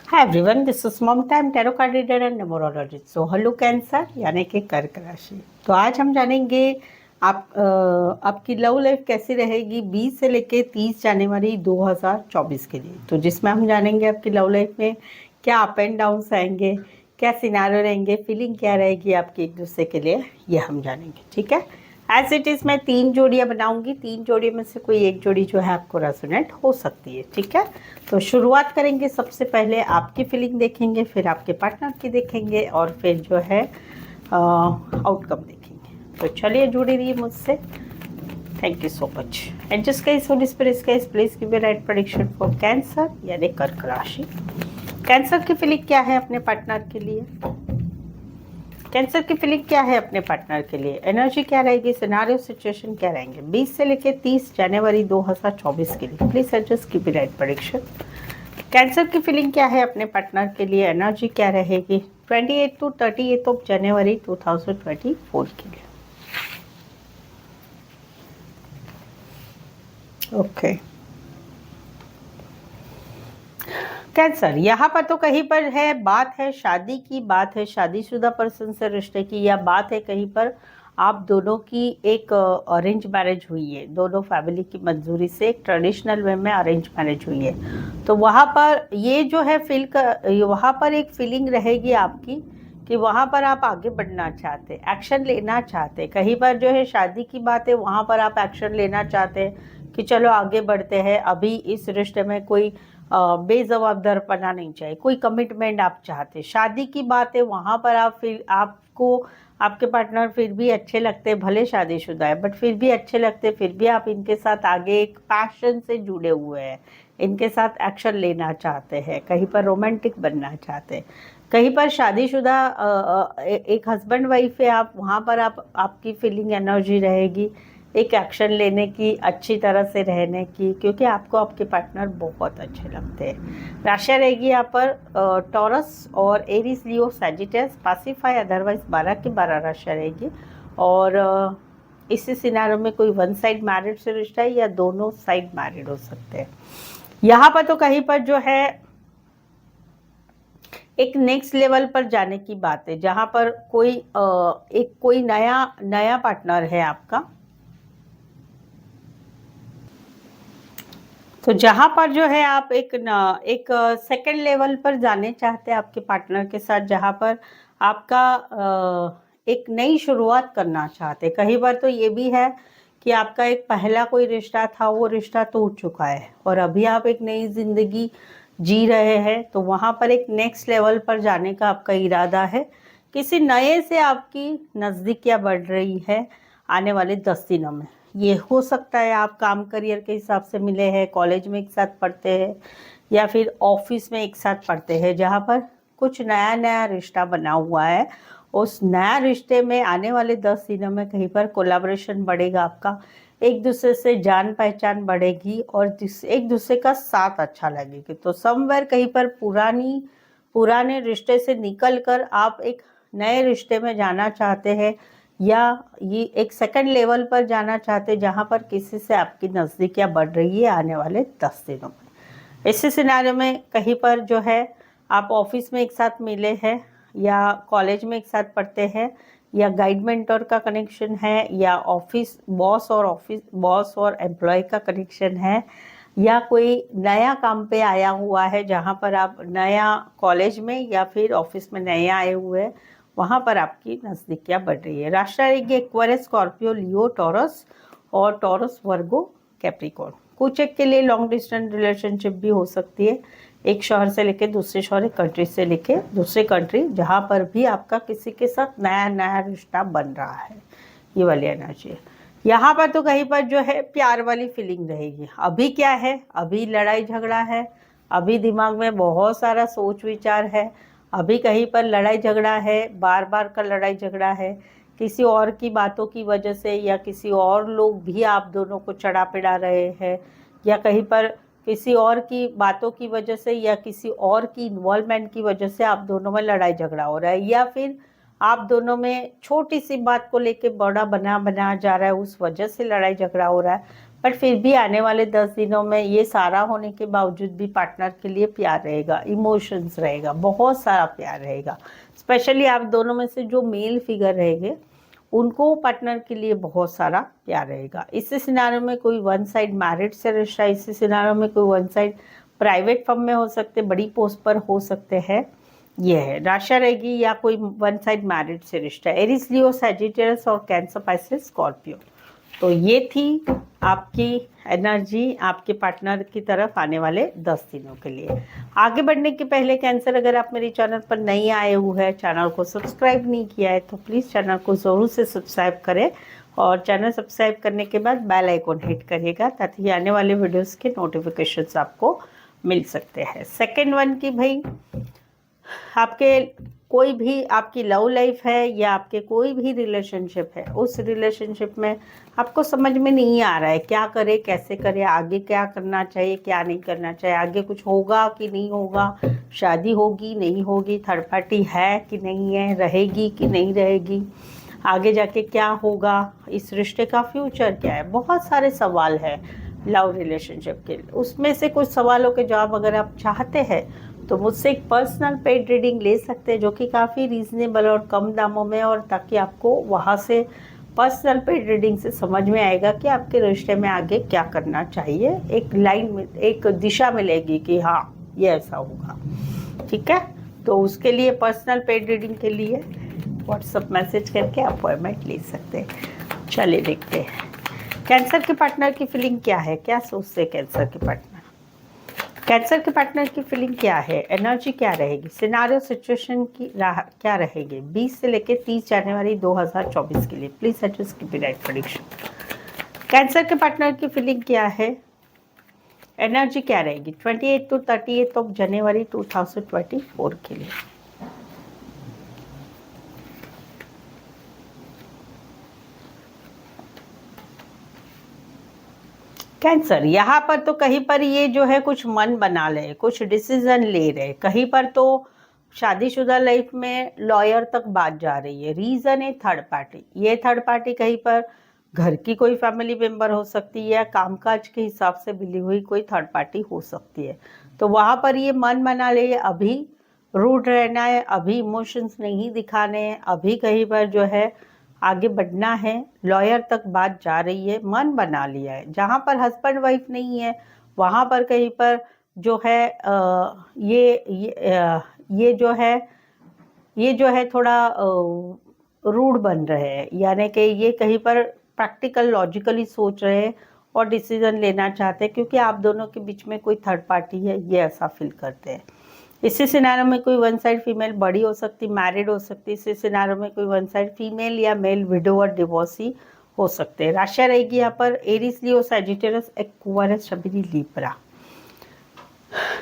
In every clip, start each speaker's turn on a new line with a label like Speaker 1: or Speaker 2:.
Speaker 1: Hi everyone, this is mom time tarot card reader and numerologist. So hello cancer यानी कि कर्क राशि। तो आज हम जानेंगे आपकी लव लाइफ कैसी रहेगी 20 से लेके 30 जनवरी 2024 के लिए। तो जिसमें हम जानेंगे आपकी लव लाइफ में क्या अप एंड डाउन्स आएंगे, क्या सिनारियो रहेंगे, फीलिंग क्या रहेगी आपकी एक दूसरे के लिए, ये हम जानेंगे। ठीक है, एज इट इज़ मैं 3 जोड़ियाँ बनाऊंगी। 3 जोड़ी में से कोई एक जोड़ी जो है आपको रेजोनेट हो सकती है। ठीक है, तो शुरुआत करेंगे। सबसे पहले आपकी फीलिंग देखेंगे, फिर आपके पार्टनर की देखेंगे और फिर जो है आउटकम देखेंगे। तो चलिए जुड़ी रहिए मुझसे। Thank you so much. And just guys, holy spirits guys, please give a right prediction for cancer यानी कर्क राशि। कैंसर की फीलिंग क्या है अपने पार्टनर के लिए? कैंसर की फीलिंग क्या है अपने पार्टनर के लिए? एनर्जी क्या रहेगी? सिनारियो सिचुएशन क्या रहेंगे 20 से लेकर 30 जनवरी 2024 के लिए? Please adjust keep right prediction. Cancer की फीलिंग क्या है अपने पार्टनर के लिए? एनर्जी क्या रहेगी 28 टू 38 ऑफ जनवरी 2024 के लिए? ओके कैंसर, यहाँ पर तो कहीं पर है बात है शादी की, बात है शादीशुदा पर्सन से रिश्ते की, या बात है कहीं पर आप दोनों की एक अरेंज मैरिज हुई है, दोनों फैमिली की मंजूरी से एक ट्रेडिशनल वे में अरेंज मैरिज हुई है। तो वहाँ पर ये जो है वहाँ पर एक फीलिंग रहेगी आपकी कि वहाँ पर आप आगे बढ़ना चाहते, एक्शन लेना चाहते। कहीं पर जो है शादी की बात है, वहाँ पर आप एक्शन लेना चाहते हैं कि चलो आगे बढ़ते हैं। अभी इस रिश्ते में कोई बेजवाबदारपना नहीं चाहिए, कोई कमिटमेंट आप चाहते। शादी की बात है, वहाँ पर आप फिर आपको आपके पार्टनर फिर भी अच्छे लगते, भले शादीशुदा है बट फिर भी अच्छे लगते, फिर भी आप इनके साथ आगे एक पैशन से जुड़े हुए हैं, इनके साथ एक्शन लेना चाहते हैं, कहीं पर रोमांटिक बनना चाहते हैं। कहीं पर शादीशुदा एक हस्बैंड वाइफ है आप, वहाँ पर आपकी फीलिंग एनर्जी रहेगी एक एक्शन लेने की, अच्छी तरह से रहने की, क्योंकि आपको आपके पार्टनर बहुत अच्छे लगते हैं। राशि रहेगी यहाँ पर टॉरस और एरीज, लियो, सैजिटस, पासिफाई, अदरवाइज 12 की 12 राशि रहेगी। और इसी सिनारियो में कोई वन साइड मैरिड से रिश्ता है या दोनों साइड मैरिड हो सकते हैं। यहाँ पर तो कहीं पर जो है एक नेक्स्ट लेवल पर जाने की बात है, जहाँ पर कोई नया पार्टनर है आपका। तो जहाँ पर जो है आप एक सेकंड लेवल पर जाने चाहते हैं आपके पार्टनर के साथ, जहाँ पर आपका एक नई शुरुआत करना चाहते। कई बार तो ये भी है कि आपका एक पहला कोई रिश्ता था, वो रिश्ता टूट चुका है और अभी आप एक नई जिंदगी जी रहे हैं। तो वहाँ पर एक नेक्स्ट लेवल पर जाने का आपका इरादा है। किसी नए से आपकी नज़दीकियाँ बढ़ रही है आने वाले 10 दिनों में। ये हो सकता है आप काम करियर के हिसाब से मिले हैं, कॉलेज में एक साथ पढ़ते हैं या फिर ऑफिस में एक साथ पढ़ते हैं, जहाँ पर कुछ नया नया रिश्ता बना हुआ है। उस नया रिश्ते में आने वाले 10 दिनों में कहीं पर कोलैबोरेशन बढ़ेगा आपका, एक दूसरे से जान पहचान बढ़ेगी और एक दूसरे का साथ अच्छा लगेगा। तो समवेयर कहीं पर पुराने रिश्ते से निकल कर आप एक नए रिश्ते में जाना चाहते हैं, या ये एक सेकंड लेवल पर जाना चाहते, जहाँ पर किसी से आपकी नज़दीकियाँ बढ़ रही है आने वाले 10 दिनों में। इसी सिनारियो में कहीं पर जो है आप ऑफिस में एक साथ मिले हैं या कॉलेज में एक साथ पढ़ते हैं, या गाइड मेंटर का कनेक्शन है, या ऑफिस बॉस और एम्प्लॉय का कनेक्शन है, या कोई नया काम पे आया हुआ है, जहाँ पर आप नया कॉलेज में या फिर ऑफिस में नए आए हुए हैं, वहाँ पर आपकी नज़दीकियाँ बढ़ रही है। राशि रहेगी एक्वेरियस, स्कॉर्पियो, लियो, टॉरस और टॉरस, वर्गो, कैप्रिकॉर्न। कुछ एक के लिए लॉन्ग डिस्टेंस रिलेशनशिप भी हो सकती है, एक शहर से लेके दूसरे शहर, एक कंट्री से लेके दूसरे कंट्री, जहाँ पर भी आपका किसी के साथ नया नया रिश्ता बन रहा है, ये वाली एनर्जी है। यहाँ पर तो कहीं पर जो है प्यार वाली फीलिंग रहेगी। अभी क्या है, अभी लड़ाई झगड़ा है, अभी दिमाग में बहुत सारा सोच विचार है, अभी कहीं पर लड़ाई झगड़ा है, बार बार का लड़ाई झगड़ा है, किसी और की बातों की वजह से, या किसी और लोग भी आप दोनों को चढ़ा पिढ़ा रहे हैं, या कहीं पर किसी और की बातों की वजह से या किसी और की इन्वॉल्वमेंट की वजह से आप दोनों में लड़ाई झगड़ा हो रहा है, या फिर आप दोनों में छोटी सी बात को लेके बड़ा बना जा रहा है, उस वजह से लड़ाई झगड़ा हो रहा है। बट फिर भी आने वाले 10 दिनों में ये सारा होने के बावजूद भी पार्टनर के लिए प्यार रहेगा, इमोशंस रहेगा, बहुत सारा प्यार रहेगा। स्पेशली आप दोनों में से जो मेल फिगर रहेंगे उनको पार्टनर के लिए बहुत सारा प्यार रहेगा। इस सिनारियो में कोई वन साइड मैरिड से रिश्ता, इस सिनारियो में कोई वन साइड प्राइवेट फर्म में हो सकते, बड़ी पोस्ट पर हो सकते हैं, ये है राशि रहेगी, या कोई वन साइड मैरिड से रिश्ता, एरिस, लियो, सैजिटेरियस और कैंसर, पाइसेस, स्कॉर्पियो। तो ये थी आपकी एनर्जी आपके पार्टनर की तरफ आने वाले 10 दिनों के लिए। आगे बढ़ने के पहले कैंसर, अगर आप मेरे चैनल पर नहीं आए हुए हैं, चैनल को सब्सक्राइब नहीं किया है, तो प्लीज़ चैनल को ज़रूर से सब्सक्राइब करें और चैनल सब्सक्राइब करने के बाद बेल आइकॉन हिट करिएगा ताकि आने वाले वीडियोस के नोटिफिकेशंस आपको मिल सकते हैं। सेकेंड वन की भाई, आपके कोई भी आपकी लव लाइफ है या आपके कोई भी रिलेशनशिप है, उस रिलेशनशिप में आपको समझ में नहीं आ रहा है क्या करे, कैसे करे, आगे क्या करना चाहिए, क्या नहीं करना चाहिए, आगे कुछ होगा कि नहीं होगा, शादी होगी नहीं होगी, थर्ड पार्टी है कि नहीं है, रहेगी कि नहीं रहेगी, आगे जाके क्या होगा, इस रिश्ते का फ्यूचर क्या है, बहुत सारे सवाल हैं लव रिलेशनशिप के। उसमें से कुछ सवालों के जवाब अगर आप चाहते हैं तो मुझसे एक पर्सनल पेड रीडिंग ले सकते हैं, जो कि काफ़ी रीज़नेबल और कम दामों में, और ताकि आपको वहाँ से पर्सनल पेड रीडिंग से समझ में आएगा कि आपके रिश्ते में आगे क्या करना चाहिए, एक लाइन में एक दिशा मिलेगी कि हाँ ये ऐसा होगा। ठीक है, तो उसके लिए पर्सनल पेड रीडिंग के लिए व्हाट्सएप मैसेज करके अपॉइंटमेंट ले सकते हैं। चलिए देखते हैं कैंसर के पार्टनर की फीलिंग क्या है, क्या सोचते हैं कैंसर के पार्टनर, कैंसर के पार्टनर की फीलिंग क्या है, एनर्जी क्या रहेगी, सिनारियो सिचुएशन की क्या रहेगी 20 से लेकर 30 जनवरी 2024 के लिए। Please adjust keep right prediction. Cancer के पार्टनर की फीलिंग क्या है, एनर्जी क्या रहेगी 28 to 38 ऑफ जनवरी 2024 के लिए। कैंसर, यहाँ पर तो कहीं पर ये जो है कुछ मन बना ले, कुछ डिसीजन ले रहे, कहीं पर तो शादीशुदा लाइफ में लॉयर तक बात जा रही है। रीजन है थर्ड पार्टी, ये थर्ड पार्टी कहीं पर घर की कोई फैमिली मेंबर हो सकती है या कामकाज के हिसाब से मिली हुई कोई थर्ड पार्टी हो सकती है। तो वहाँ पर ये मन बना ले, अभी रूड रहना है, अभी इमोशंस नहीं दिखाने हैं, अभी कहीं पर जो है आगे बढ़ना है, लॉयर तक बात जा रही है, मन बना लिया है। जहाँ पर हस्बैंड वाइफ नहीं है वहाँ पर कहीं पर जो है ये जो है थोड़ा रूड बन रहे हैं, यानी कि ये कहीं पर प्रैक्टिकल लॉजिकली सोच रहे हैं और डिसीजन लेना चाहते हैं, क्योंकि आप दोनों के बीच में कोई थर्ड पार्टी है, ये ऐसा फील करते हैं। इसी सिनारियो में कोई वन साइड फीमेल बड़ी हो सकती, मैरिड हो सकती, इसी सिनारियो में कोई वन साइड फीमेल या मेल विडो और डिवोर्सी हो सकते हैं। राशि रहेगी यहाँ पर एरीज, लियो, सैजिटेरियस, एक्वारियस, शबरी, लिब्रा।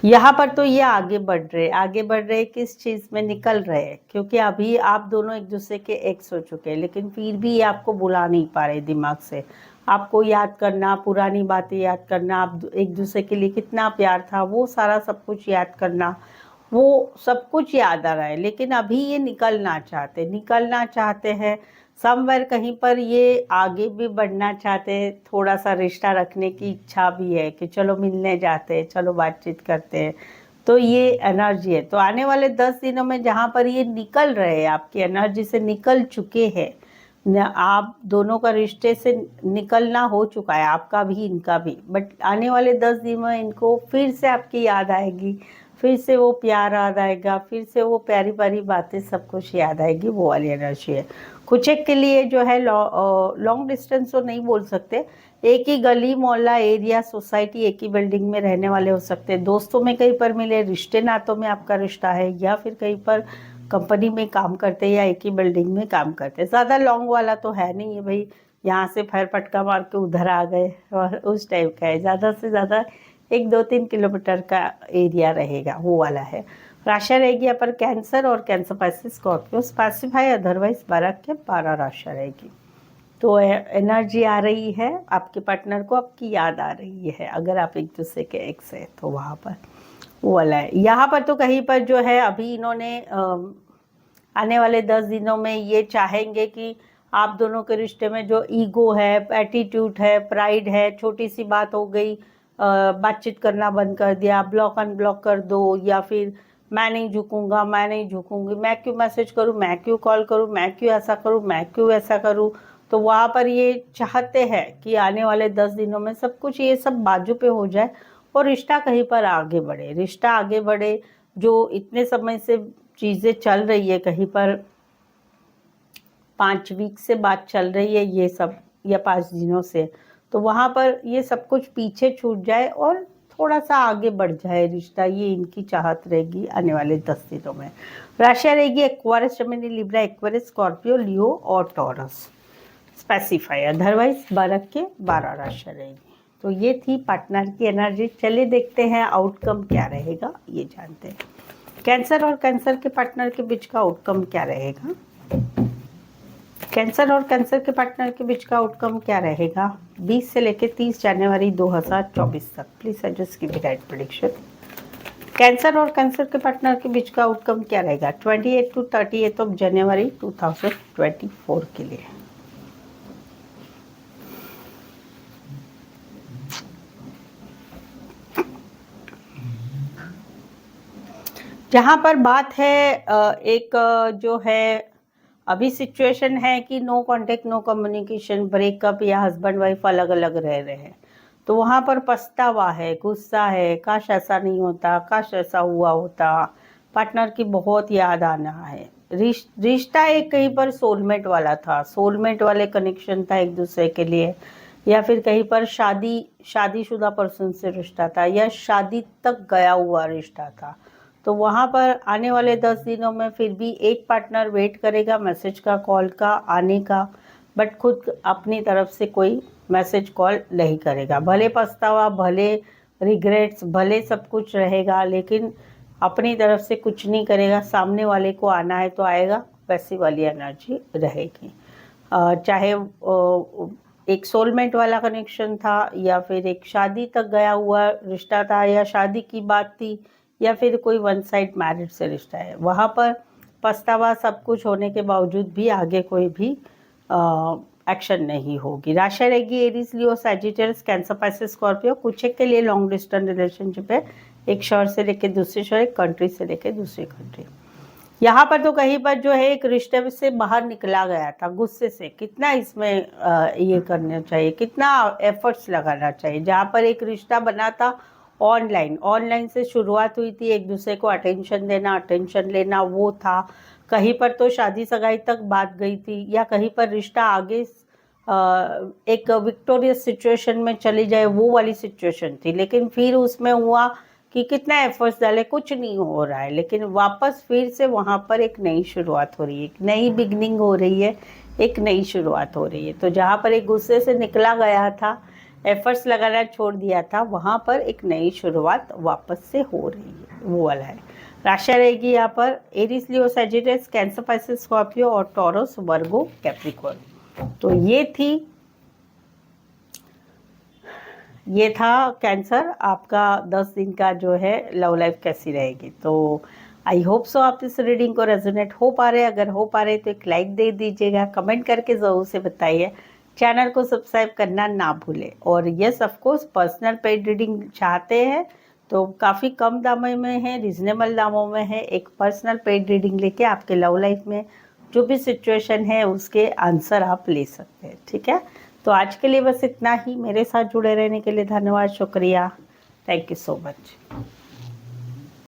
Speaker 1: यहाँ पर तो ये आगे बढ़ रहे किस चीज़ में निकल रहे हैं, क्योंकि अभी आप दोनों एक दूसरे के एक्स हो चुके हैं, लेकिन फिर भी ये आपको बुला नहीं पा रहे दिमाग से। आपको याद करना, पुरानी बातें याद करना, आप एक दूसरे के लिए कितना प्यार था, वो सारा सब कुछ याद करना, वो सब कुछ याद आ रहा है, लेकिन अभी ये निकलना चाहते हैं समवेयर, कहीं पर ये आगे भी बढ़ना चाहते हैं, थोड़ा सा रिश्ता रखने की इच्छा भी है कि चलो मिलने जाते हैं, चलो बातचीत करते हैं। तो ये एनर्जी है। तो आने वाले 10 दिनों में जहाँ पर ये निकल रहे हैं, आपकी एनर्जी से निकल चुके हैं, आप दोनों का रिश्ते से निकलना हो चुका है, आपका भी इनका भी, बट आने वाले 10 दिन में इनको फिर से आपकी याद आएगी, फिर से वो प्यार याद आएगा, फिर से वो प्यारी प्यारी बातें सब कुछ याद आएगी, वो वाली एनर्जी है। कुछ एक के लिए जो है लॉन्ग डिस्टेंस तो नहीं बोल सकते, एक ही गली मोहल्ला एरिया सोसाइटी एक ही बिल्डिंग में रहने वाले हो सकते हैं, दोस्तों में कहीं पर मिले, रिश्ते नातों में आपका रिश्ता है, या फिर कहीं पर कंपनी में काम करते हैं या एक ही बिल्डिंग में काम करते हैं। ज़्यादा लॉन्ग वाला तो है नहीं है भाई, यहाँ से फैर पटका मार के उधर आ गए और उस टाइप का है, ज़्यादा से ज़्यादा 1-2-3 किलोमीटर का एरिया रहेगा, वो वाला है। राशि रहेगी यहाँ पर कैंसर और cancer, Pisces, Scorpio, specify otherwise 12 के 12 राशि रहेगी। तो एनर्जी आ रही है, आपके पार्टनर को आपकी याद आ रही है, अगर आप एक दूसरे के एक्स है तो वहाँ पर वो वाला है। यहाँ पर तो कहीं पर जो है अभी इन्होंने आने वाले 10 दिनों में ये चाहेंगे कि आप दोनों के रिश्ते में जो ईगो है, एटीट्यूड है, प्राइड है, छोटी सी बात हो गई, बातचीत करना बंद कर दिया, ब्लॉक अनब्लॉक कर दो, या फिर मैं नहीं झुकूंगा, मैं नहीं झुकूंगी, मैं क्यों मैसेज करूं, मैं क्यों कॉल करूं, मैं क्यों ऐसा करूं, मैं क्यों ऐसा करूं। तो वहाँ पर ये चाहते हैं कि आने वाले 10 दिनों में सब कुछ ये सब बाजू पे हो जाए और रिश्ता कहीं पर आगे बढ़े, रिश्ता आगे बढ़े। जो इतने समय से चीज़ें चल रही है, कहीं पर 5 वीक से बात चल रही है ये सब, या 5 दिनों से, तो वहाँ पर ये सब कुछ पीछे छूट जाए और थोड़ा सा आगे बढ़ जाए रिश्ता, ये इनकी चाहत रहेगी आने वाले 10 दिनों में। राशियाँ रहेगी Aquarius, Gemini, Libra, Aquarius, Scorpio, Leo और टॉरस। स्पेसिफाई अदरवाइज 12 के 12 राशियाँ रहेगी। तो ये थी पार्टनर की एनर्जी। चलिए देखते हैं आउटकम क्या रहेगा, ये जानते हैं। कैंसर और कैंसर के पार्टनर के बीच का आउटकम क्या रहेगा। कैंसर और कैंसर के पार्टनर के बीच का आउटकम क्या रहेगा 20 से लेकर 30 जनवरी 2024 तक। Please adjust give right prediction. Cancer और कैंसर के पार्टनर के बीच का आउटकम क्या रहेगा 28 to 38 ऑफ जनवरी 2024 के लिए। जहाँ पर बात है एक जो है अभी सिचुएशन है कि no contact, no communication, breakup, या हस्बैंड वाइफ अलग अलग रह रहे हैं, तो वहाँ पर पछतावा है, गुस्सा है, काश ऐसा नहीं होता, काश ऐसा हुआ होता, पार्टनर की बहुत याद आना है। रिश्ता एक कहीं पर सोलमेट वाला था, सोलमेट वाले कनेक्शन था एक दूसरे के लिए, या फिर कहीं पर शादीशुदा पर्सन से रिश्ता था, या शादी तक गया हुआ रिश्ता था। तो वहाँ पर आने वाले 10 दिनों में फिर भी एक पार्टनर वेट करेगा मैसेज का, कॉल का आने का, बट खुद अपनी तरफ से कोई मैसेज कॉल नहीं करेगा। भले पछतावा, भले रिग्रेट्स, भले सब कुछ रहेगा, लेकिन अपनी तरफ से कुछ नहीं करेगा। सामने वाले को आना है तो आएगा, वैसी वाली एनर्जी रहेगी। चाहे एक सोलमेट वाला कनेक्शन था, या फिर एक शादी तक गया हुआ रिश्ता था, या शादी की बात थी, या फिर कोई वन साइड मैरिज से रिश्ता है, वहाँ पर पछतावा सब कुछ होने के बावजूद भी आगे कोई भी एक्शन नहीं होगी। राशि रहेगी एरीज, लियो, सैजिटेरियस, कैंसर, पाइसेस, स्कॉर्पियो। कुछ एक के लिए लॉन्ग डिस्टेंस रिलेशनशिप है, एक शहर से लेकर दूसरे शहर, एक कंट्री से लेकर दूसरी कंट्री। यहाँ पर तो कहीं पर जो है एक रिश्ते से बाहर निकला गया था गुस्से से। कितना इसमें ये करना चाहिए, कितना एफर्ट्स लगाना चाहिए। जहाँ पर एक रिश्ता बना था ऑनलाइन से शुरुआत हुई थी, एक दूसरे को अटेंशन देना, अटेंशन लेना, वो था। कहीं पर तो शादी सगाई तक बात गई थी, या कहीं पर रिश्ता आगे एक विक्टोरियस सिचुएशन में चली जाए, वो वाली सिचुएशन थी। लेकिन फिर उसमें हुआ कि कितना एफर्ट्स डाले, कुछ नहीं हो रहा है, लेकिन वापस फिर से वहाँ पर एक नई शुरुआत हो रही है, एक नई बिगनिंग हो रही है, एक नई शुरुआत हो रही है। तो जहाँ पर एक गुस्से से निकला गया था, एफर्ट्स लगाना छोड़ दिया था, वहाँ पर एक नई शुरुआत वापस से हो रही है, वो वाला है। राशि रहेगी यहाँ पर एरीज, लियो, सैजिटेरियस, कैंसर, पाइसेस, स्कॉर्पियो और टॉरस, वर्गो, कैप्रिकॉर्न। तो ये था कैंसर, आपका 10 दिन का जो है लव लाइफ कैसी रहेगी। तो आई होप सो आप इस रीडिंग को रेजोनेट हो पा रहे हैं। अगर हो पा रहे तो एक लाइक दे दीजिएगा, कमेंट करके ज़रूर से बताइए, चैनल को सब्सक्राइब करना ना भूलें। और yes of course personal paid reading चाहते हैं तो काफ़ी कम दामों में है, रिजनेबल दामों में है। एक पर्सनल पेड रीडिंग लेके आपके लव लाइफ में जो भी सिचुएशन है उसके आंसर आप ले सकते हैं, ठीक है। तो आज के लिए बस इतना ही। मेरे साथ जुड़े रहने के लिए धन्यवाद, शुक्रिया, थैंक यू सो मच।